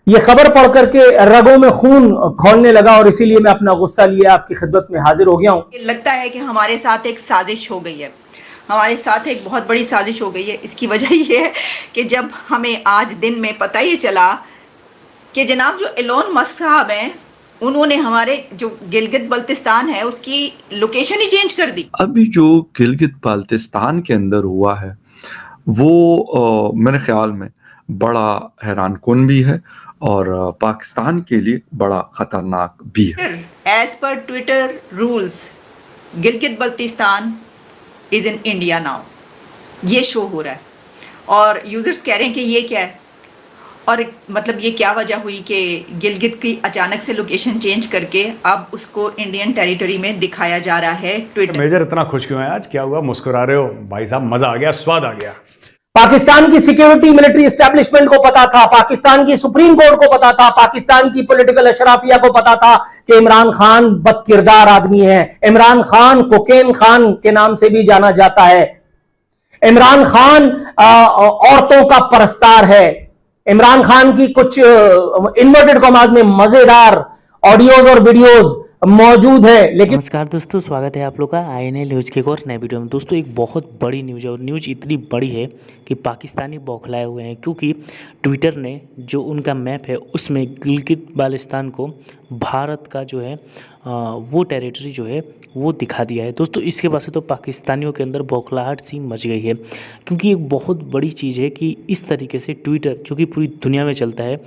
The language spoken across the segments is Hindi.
ये खबर पढ़ करके रगों में खून खौलने लगा और इसीलिए मैं अपना गुस्सा लिए आपकी खिदमत में हाजिर हो गया हूँ। लगता है कि हमारे साथ एक साजिश हो गई है, हमारे साथ एक बहुत बड़ी साजिश हो गई है। इसकी वजह ये है कि जब हमें आज दिन में पता ये चला कि जनाब जो एलोन मस्क साहब हैं, उन्होंने हमारे जो गिलगित बल्तिस्तान है उसकी लोकेशन ही चेंज कर दी। अभी जो गिलगित बाल्टिस्तान के अंदर हुआ है वो मेरे ख्याल में बड़ा हैरानकुन भी है और पाकिस्तान के लिए बड़ा खतरनाक भी है। As per Twitter rules Gilgit Baltistan is in India now, ये शो हो रहा है और यूजर्स कह रहे हैं कि ये क्या है और मतलब ये क्या वजह हुई कि गिलगित की अचानक से लोकेशन चेंज करके अब उसको इंडियन टेरिटरी में दिखाया जा रहा है ट्विटर। मेजर इतना खुश क्यों है आज, क्या हुआ? मुस्कुरा रहे हो भाई साहब, मजा आ गया, स्वाद आ गया। पाकिस्तान की सिक्योरिटी मिलिट्री एस्टेब्लिशमेंट को पता था, पाकिस्तान की सुप्रीम कोर्ट को पता था, पाकिस्तान की पॉलिटिकल अशराफिया को पता था कि इमरान खान बदकिरदार आदमी है। इमरान खान कोकेन खान के नाम से भी जाना जाता है। इमरान खान औरतों का परस्तार है। इमरान खान की कुछ इन्वर्टेड कॉमास में मजेदार ऑडियोज और वीडियोज मौजूद है। लेकिन नमस्कार दोस्तों, स्वागत है आप लोग का INA न्यूज़ के एक और नए वीडियो में। दोस्तों एक बहुत बड़ी न्यूज़ है और न्यूज़ इतनी बड़ी है कि पाकिस्तानी बौखलाए हुए हैं, क्योंकि ट्विटर ने जो उनका मैप है उसमें गिलगित बाल्टिस्तान को भारत का जो है वो टेरिटरी जो है वो दिखा दिया है। दोस्तों इसके बाद से तो पाकिस्तानियों के अंदर बौखलाहट सी मच गई है, क्योंकि एक बहुत बड़ी चीज़ है कि इस तरीके से ट्विटर जो कि पूरी दुनिया में चलता है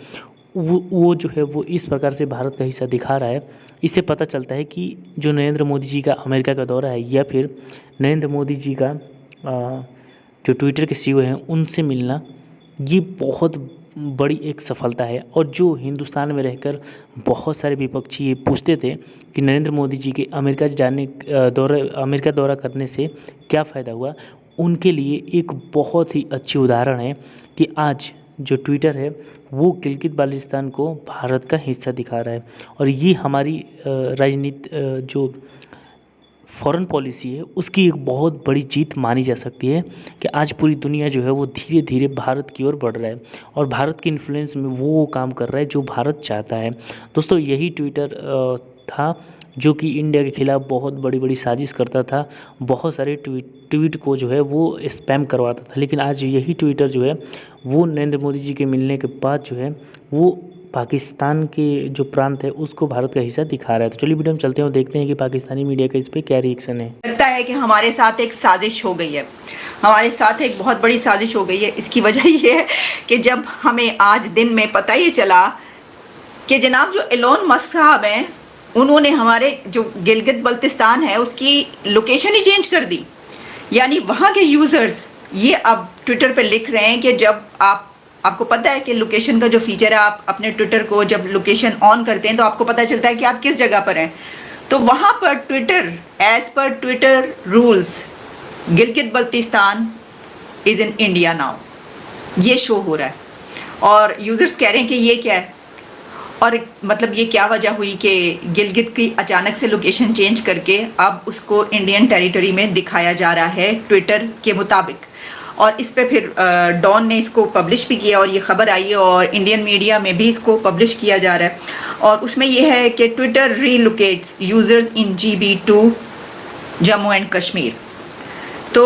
वो जो है वो इस प्रकार से भारत का हिस्सा दिखा रहा है। इससे पता चलता है कि जो नरेंद्र मोदी जी का अमेरिका का दौरा है या फिर नरेंद्र मोदी जी का जो ट्विटर के CEO हैं उनसे मिलना, ये बहुत बड़ी एक सफलता है। और जो हिंदुस्तान में रहकर बहुत सारे विपक्षी ये पूछते थे कि नरेंद्र मोदी जी के अमेरिका दौरा करने से क्या फ़ायदा हुआ, उनके लिए एक बहुत ही अच्छी उदाहरण है कि आज जो ट्विटर है वो गिलगित बाल्टिस्तान को भारत का हिस्सा दिखा रहा है। और ये हमारी राजनीति जो फॉरेन पॉलिसी है उसकी एक बहुत बड़ी जीत मानी जा सकती है कि आज पूरी दुनिया जो है वो धीरे धीरे भारत की ओर बढ़ रहा है और भारत के इन्फ्लुएंस में वो काम कर रहा है जो भारत चाहता है। दोस्तों यही ट्विटर था जो कि इंडिया के खिलाफ बहुत बड़ी बड़ी साजिश करता था, बहुत सारे ट्वीट को जो है वो स्पैम करवाता था। लेकिन आज यही ट्विटर जो है वो नरेंद्र मोदी जी के मिलने के बाद जो है वो पाकिस्तान के जो प्रांत है उसको भारत का हिस्सा दिखा रहा है। तो चलिए वीडियो में चलते हैं और देखते हैं कि पाकिस्तानी मीडिया का इस पर क्या रिएक्शन है। लगता है कि हमारे साथ एक साजिश हो गई है, हमारे साथ एक बहुत बड़ी साजिश हो गई है। इसकी वजह ये है कि जब हमें आज दिन में पता ये चला कि जनाब जो एलोन मस्क साहब हैं, उन्होंने हमारे जो गिलगित बल्तिस्तान है उसकी लोकेशन ही चेंज कर दी। यानी वहाँ के यूज़र्स ये अब ट्विटर पे लिख रहे हैं कि जब आपको पता है कि लोकेशन का जो फीचर है, आप अपने ट्विटर को जब लोकेशन ऑन करते हैं तो आपको पता चलता है कि आप किस जगह पर हैं। तो वहाँ पर Twitter as per Twitter rules Gilgit Baltistan is in India now, ये शो हो रहा है और यूज़र्स कह रहे हैं कि ये क्या है और मतलब ये क्या वजह हुई कि गिलगित की अचानक से लोकेशन चेंज करके अब उसको इंडियन टेरिटरी में दिखाया जा रहा है ट्विटर के मुताबिक। और इस पे फिर डॉन ने इसको पब्लिश भी किया और ये ख़बर आई है और इंडियन मीडिया में भी इसको पब्लिश किया जा रहा है। और उसमें यह है कि Twitter relocates users in GB2 Jammu and Kashmir. तो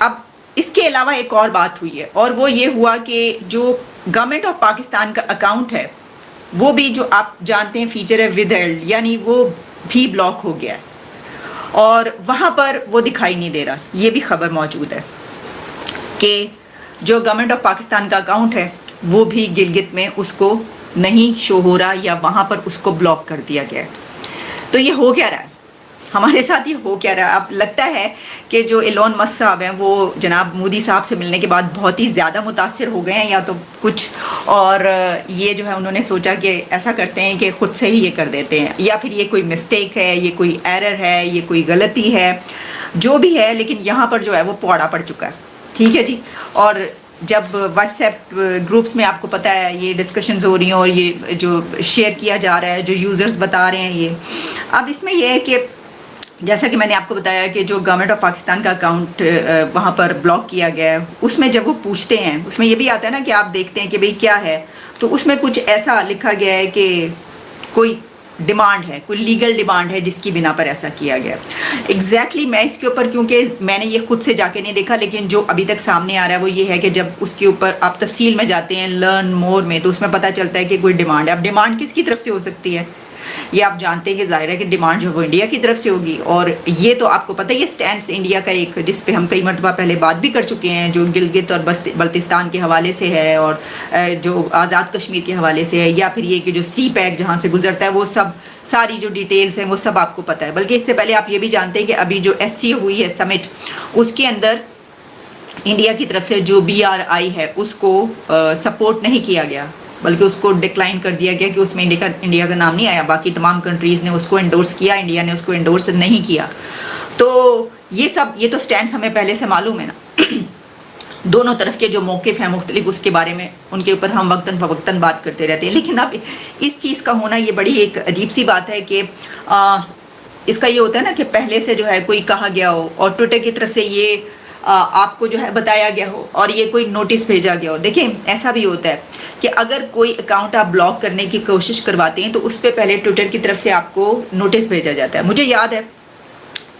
अब इसके अलावा एक और बात हुई है और वो ये हुआ कि जो गवर्नमेंट ऑफ पाकिस्तान का अकाउंट है वो भी, जो आप जानते हैं फीचर है विदहेल्ड, यानी वो भी ब्लॉक हो गया है और वहाँ पर वो दिखाई नहीं दे रहा। ये भी खबर मौजूद है कि जो गवर्नमेंट ऑफ पाकिस्तान का अकाउंट है वो भी गिलगित में उसको नहीं शो हो रहा या वहाँ पर उसको ब्लॉक कर दिया गया है। तो ये हो क्या रहा है हमारे साथ, ये हो क्या रहा है? अब लगता है कि जो एलोन मस्क साहब हैं वो जनाब मोदी साहब से मिलने के बाद बहुत ही ज़्यादा मुतासिर हो गए हैं या तो कुछ, और ये जो है उन्होंने सोचा कि ऐसा करते हैं कि ख़ुद से ही ये कर देते हैं, या फिर ये कोई मिस्टेक है, ये कोई एरर है, ये कोई गलती है, जो भी है। लेकिन यहाँ पर जो है वो पौड़ा पड़ चुका है, ठीक है जी। और जब व्हाट्सएप ग्रुप्स में आपको पता है ये डिस्कशंस हो रही हैं और ये जो शेयर किया जा रहा है, जो यूज़र्स बता रहे हैं, ये अब इसमें यह है कि जैसा कि मैंने आपको बताया कि जो गवर्नमेंट ऑफ पाकिस्तान का अकाउंट वहाँ पर ब्लॉक किया गया है, उसमें जब वो पूछते हैं, उसमें ये भी आता है ना कि आप देखते हैं कि भाई क्या है, तो उसमें कुछ ऐसा लिखा गया है कि कोई डिमांड है, कोई लीगल डिमांड है जिसकी बिना पर ऐसा किया गया। एग्जैक्टली मैं इसके ऊपर, क्योंकि मैंने ये खुद से जाके नहीं देखा, लेकिन जो अभी तक सामने आ रहा है वो ये है कि जब उसके ऊपर आप तफसील में जाते हैं लर्न मोर में, तो उसमें पता चलता है कि कोई डिमांड है। अब डिमांड किसकी तरफ से हो सकती है, ये आप जानते हैं कि जाहिर है कि डिमांड जो वो इंडिया की तरफ से होगी। और ये तो आपको पता ही है स्टैंड इंडिया का एक, जिस पे हम कई मरतबा पहले बात भी कर चुके हैं, जो गिलगित और बल्तिस्तान के हवाले से है, और जो आज़ाद कश्मीर के हवाले से है, या फिर ये कि जो सी पैक जहाँ से गुजरता है, वो सब सारी जो डिटेल्स हैं वो सब आपको पता है। बल्कि इससे पहले आप ये भी जानते हैं कि अभी जो SC हुई है समिट, उसके अंदर इंडिया की तरफ से जो BRI है उसको सपोर्ट नहीं किया गया, बल्कि उसको डिक्लाइन कर दिया गया कि उसमें इंडिया का नाम नहीं आया। बाकी तमाम कंट्रीज़ ने उसको एंडोर्स किया, इंडिया ने उसको एंडोर्स नहीं किया। तो ये तो स्टैंड हमें पहले से मालूम है ना। दोनों तरफ के जो मौक़िफ़ हैं मुख्तलिफ, उसके बारे में उनके ऊपर हम वक्तन फ़वक्तन बात करते रहते हैं। लेकिन अब इस चीज़ का होना ये बड़ी एक अजीब सी बात है कि इसका ये होता है ना कि पहले से जो है कोई कहा गया हो और ट्विटर की तरफ से ये आपको जो है बताया गया हो और ये कोई नोटिस भेजा गया हो। देखिए ऐसा भी होता है कि अगर कोई अकाउंट आप ब्लॉक करने की कोशिश करवाते हैं तो उस पर पहले ट्विटर की तरफ से आपको नोटिस भेजा जाता है। मुझे याद है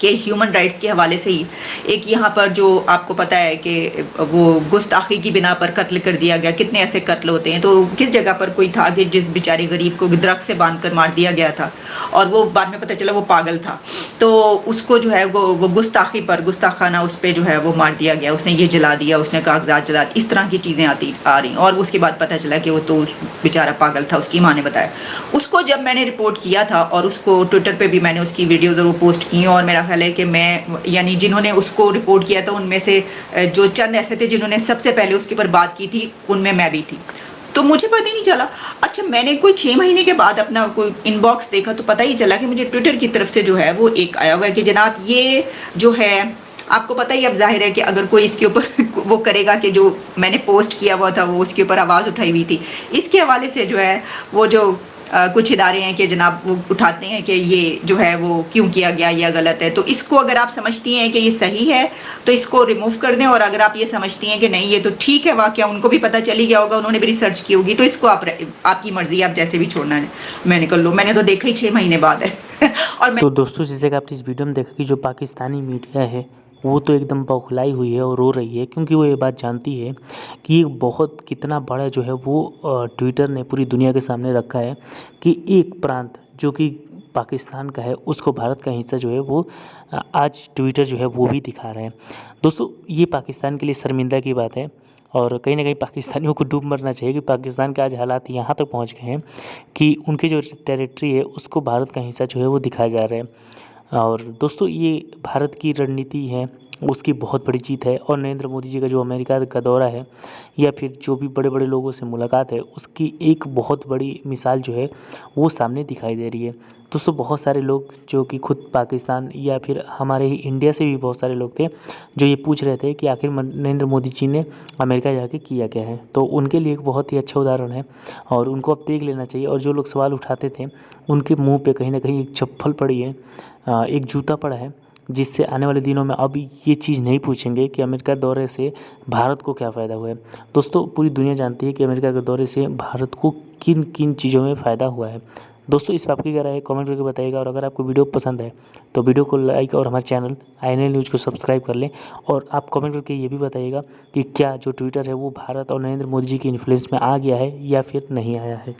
कि ह्यूमन राइट्स के हवाले से ही एक यहाँ पर जो आपको पता है कि वो गुस्ताखी की बिना पर कत्ल कर दिया गया, कितने ऐसे कत्ल होते हैं। तो किस जगह पर कोई था कि जिस बेचारे गरीब को दरख्त से बांध कर मार दिया गया था और वो बाद में पता चला वो पागल था, तो उसको जो है वो गुस्ताखी पर गुस्ताखाना उस पर जो है वो मार दिया गया, उसने ये जला दिया, उसने कागजात जला दिए, इस तरह की चीज़ें आ रही। और उसके बाद पता चला कि वो तो बेचारा पागल था, उसकी माँ ने बताया। उसको जब मैंने रिपोर्ट किया था और उसको ट्विटर पर भी मैंने उसकी वीडियो ज़रूर पोस्ट की, और मेरा ख्याल है कि मैं यानी जिन्होंने उसको रिपोर्ट किया था उनमें से जो चंद ऐसे थे जिन्होंने सबसे पहले उसके ऊपर बात की थी, उनमें मैं भी थी। तो मुझे पता ही नहीं चला। अच्छा, मैंने कोई 6 महीने के बाद अपना कोई इनबॉक्स देखा तो पता ही चला कि मुझे ट्विटर की तरफ से जो है वो एक आया हुआ है कि जनाब ये जो है, आपको पता ही, अब जाहिर है कि अगर कोई इसके ऊपर वो करेगा कि जो मैंने पोस्ट किया हुआ था वो उसके ऊपर आवाज़ उठाई हुई थी, इसके हवाले से जो है वो जो कुछ इदारे हैं कि जनाब वो उठाते हैं कि ये जो है वो क्यों किया गया, या गलत है। तो इसको अगर आप समझती हैं कि ये सही है तो इसको रिमूव कर दें, और अगर आप ये समझती हैं कि नहीं ये तो ठीक है, वाकया उनको भी पता चली गया होगा, उन्होंने भी रिसर्च की होगी, तो इसको आपकी मर्ज़ी, आप जैसे भी छोड़ना है मैंने कर लो। मैंने तो देखा ही 6 महीने बाद है। और मैं तो दोस्तों, जैसे कि आपने इस वीडियो में देखा कि जो पाकिस्तानी मीडिया है वो तो एकदम बौखलाई हुई है और रो रही है, क्योंकि वो ये बात जानती है कि ये बहुत कितना बड़ा जो है वो ट्विटर ने पूरी दुनिया के सामने रखा है कि एक प्रांत जो कि पाकिस्तान का है उसको भारत का हिस्सा जो है वो आज ट्विटर जो है वो भी दिखा रहा है। दोस्तों, ये पाकिस्तान के लिए शर्मिंदा की बात है, और कहीं ना कहीं पाकिस्तानियों को डूब मरना चाहिए कि पाकिस्तान के आज हालात यहाँ तक पहुँच गए हैं कि उनके जो टेरिटरी है उसको भारत का हिस्सा जो है वो दिखाया जा रहा है। और दोस्तों, ये भारत की रणनीति है उसकी बहुत बड़ी जीत है, और नरेंद्र मोदी जी का जो अमेरिका का दौरा है या फिर जो भी बड़े बड़े लोगों से मुलाकात है उसकी एक बहुत बड़ी मिसाल जो है वो सामने दिखाई दे रही है। दोस्तों, बहुत सारे लोग जो कि खुद पाकिस्तान या फिर हमारे ही इंडिया से भी बहुत सारे लोग थे जो ये पूछ रहे थे कि आखिर नरेंद्र मोदी जी ने अमेरिका जाके किया क्या है, तो उनके लिए एक बहुत ही अच्छा उदाहरण है और उनको अब देख लेना चाहिए। और जो लोग सवाल उठाते थे उनके मुंह पे कहीं ना कहीं एक चप्पल पड़ी है, एक जूता पड़ा है, जिससे आने वाले दिनों में अब ये चीज़ नहीं पूछेंगे कि अमेरिका दौरे से भारत को क्या फ़ायदा हुआ है। दोस्तों, पूरी दुनिया जानती है कि अमेरिका के दौरे से भारत को किन किन चीज़ों में फ़ायदा हुआ है। दोस्तों, इस पर आपकी क्या राय है कमेंट करके बताइएगा, और अगर आपको वीडियो पसंद है तो वीडियो को लाइक और हमारे चैनल INL न्यूज़ को सब्सक्राइब कर लें। और आप कमेंट करके ये भी बताइएगा कि क्या जो ट्विटर है वो भारत और नरेंद्र मोदी जी की इन्फ्लुएंस में आ गया है या फिर नहीं आया है।